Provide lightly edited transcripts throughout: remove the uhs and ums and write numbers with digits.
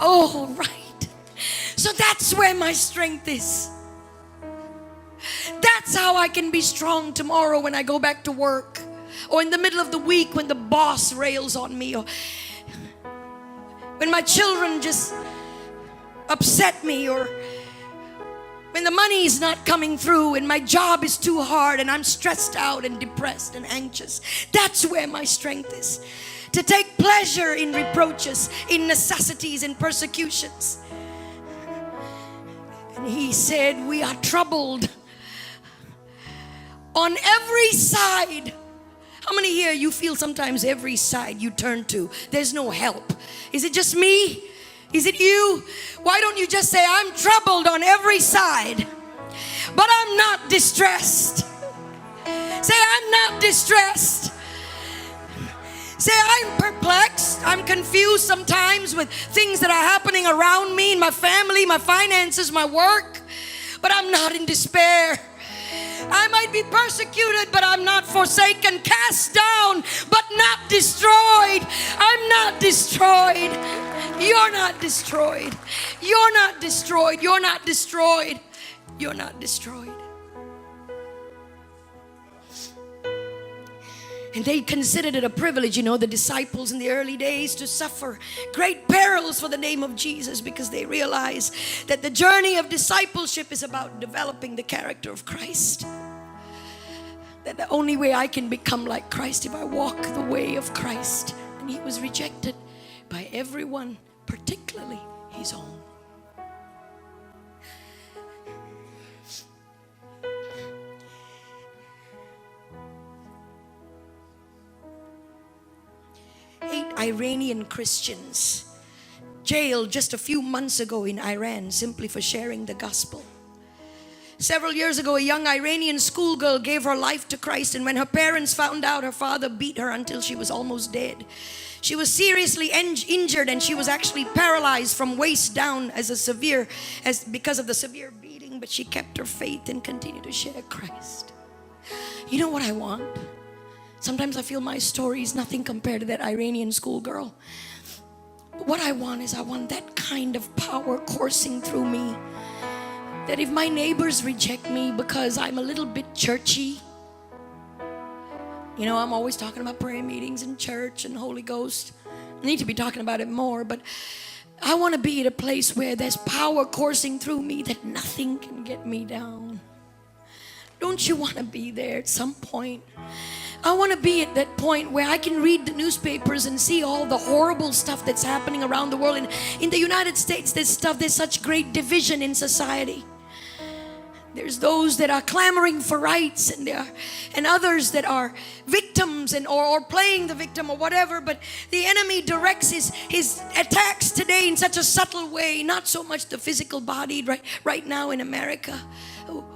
Oh, right. So that's where my strength is. That's how I can be strong tomorrow when I go back to work, or in the middle of the week when the boss rails on me, or when my children just upset me, or when the money is not coming through and my job is too hard and I'm stressed out and depressed and anxious. That's where my strength is. To take pleasure in reproaches, in necessities, in persecutions. And he said, we are troubled on every side. How many here you feel sometimes every side you turn to, there's no help? Is it just me? Is it you? Why don't you just say, I'm troubled on every side, but I'm not distressed. Say, I'm not distressed. Say, I'm perplexed. I'm confused sometimes with things that are happening around me, in my family, my finances, my work, but I'm not in despair. I might be persecuted, but I'm not forsaken, cast down, but not destroyed. I'm not destroyed. You're not destroyed. You're not destroyed. You're not destroyed. You're not destroyed. And they considered it a privilege, the disciples in the early days, to suffer great perils for the name of Jesus, because they realized that the journey of discipleship is about developing the character of Christ. That the only way I can become like Christ if I walk the way of Christ. And he was rejected by everyone, particularly his own. Iranian Christians jailed just a few months ago in Iran simply for sharing the gospel. Several years ago, a young Iranian schoolgirl gave her life to Christ, and when her parents found out, her father beat her until she was almost dead. She was seriously injured, and she was actually paralyzed from waist down because of the severe beating, but she kept her faith and continued to share Christ. You know what I want? Sometimes I feel my story is nothing compared to that Iranian schoolgirl. What I want is, I want that kind of power coursing through me. That if my neighbors reject me because I'm a little bit churchy, I'm always talking about prayer meetings and church and Holy Ghost. I need to be talking about it more, but I want to be at a place where there's power coursing through me that nothing can get me down. Don't you want to be there at some point? I want to be at that point where I can read the newspapers and see all the horrible stuff that's happening around the world. And in the United States, there's such great division in society. There's those that are clamoring for rights, and others that are victims or playing the victim or whatever. But the enemy directs his attacks today in such a subtle way. Not so much the physical body right now in America.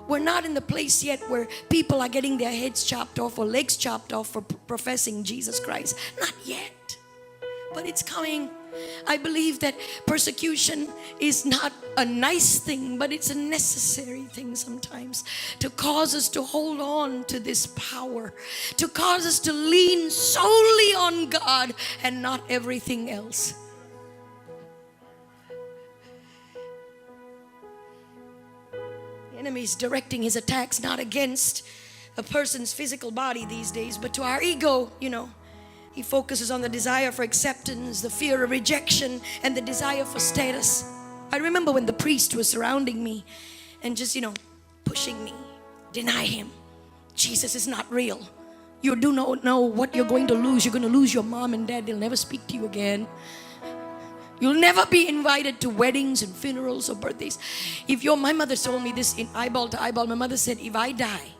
We're not in the place yet where people are getting their heads chopped off or legs chopped off for professing Jesus Christ. Not yet. But it's coming. I believe that persecution is not a nice thing, but it's a necessary thing sometimes to cause us to hold on to this power, to cause us to lean solely on God and not everything else. The enemy is directing his attacks not against a person's physical body these days, but to our ego, He focuses on the desire for acceptance, the fear of rejection, and the desire for status. I remember when the priest was surrounding me and just, pushing me. Deny him. Jesus is not real. You do not know what you're going to lose. You're going to lose your mom and dad. They'll never speak to you again. You'll never be invited to weddings and funerals or birthdays. My mother told me this in eyeball to eyeball. My mother said, if I die,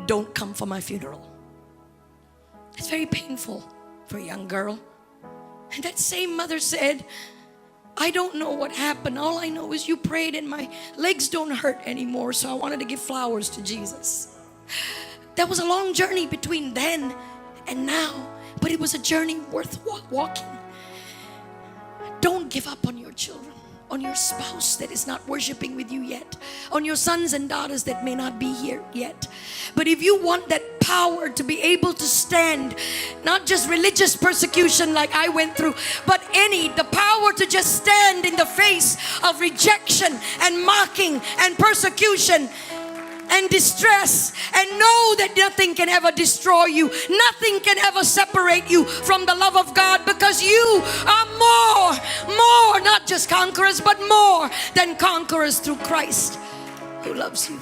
don't come for my funeral. It's very painful for a young girl. And that same mother said, I don't know what happened. All I know is you prayed and my legs don't hurt anymore, so I wanted to give flowers to Jesus. That was a long journey between then and now, but it was a journey worth walking. Don't give up on your children, on your spouse that is not worshiping with you yet, on your sons and daughters that may not be here yet. But if you want that power to be able to stand, not just religious persecution like I went through, but the power to just stand in the face of rejection and mocking and persecution and distress, and know that nothing can ever destroy you. Nothing can ever separate you from the love of God, because you are more, not just conquerors, but more than conquerors through Christ who loves you.